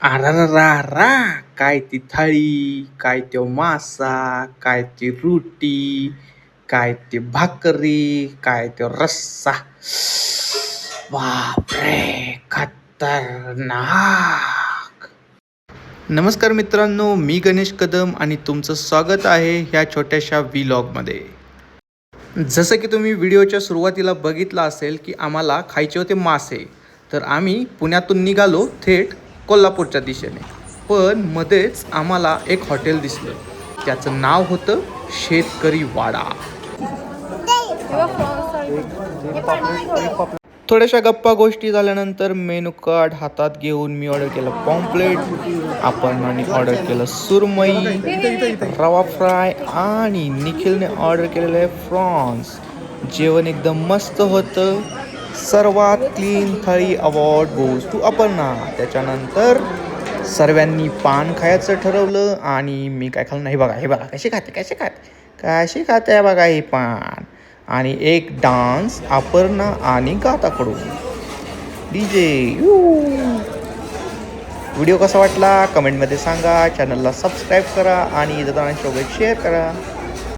आरारारा काय ती थाळी, काय तो मासा, काय ती रोटी, काय ती भाकरी, काय तो रस्सा. बापरे, खतरनाक. नमस्कार मित्रांनो, मी गणेश कदम आणि तुमचं स्वागत आहे ह्या छोट्याशा व्लॉगमध्ये. जसं की तुम्ही व्हिडिओच्या सुरुवातीला बघितलं असेल की आम्हाला खायचे होते मासे, तर आम्ही पुण्यातून निघालो थेट कोल्हापूरच्या दिशेने. पण मध्येच आम्हाला एक हॉटेल दिसलं, त्याचं नाव होतं शेतकरी वाडा. थोड्याशा गप्पा गोष्टी झाल्यानंतर मेनू कार्ड हातात घेऊन मी ऑर्डर केलं पॉम्पलेट, आपण ऑर्डर केलं सुरमई, रवा फ्राय आणि निखिलने ऑर्डर केलेलं आहे फ्रॉन्स. जेवण एकदम मस्त होतं. सर्वात क्लीन थाळी अवॉर्ड गोज टू अपर्णा. त्याच्यानंतर सर्वांनी पान खायचं ठरवलं आणि मी काय खाल्लं नाही. बघा हे बघा कशी खाते बघा हे पान. आणि एक डान्स अपर्णा आणि गाताकडून डीजे. व्हिडिओ कसा वाटला कमेंटमध्ये सांगा. चॅनलला सबस्क्राईब करा आणि इतरांसोबत शेअर करा.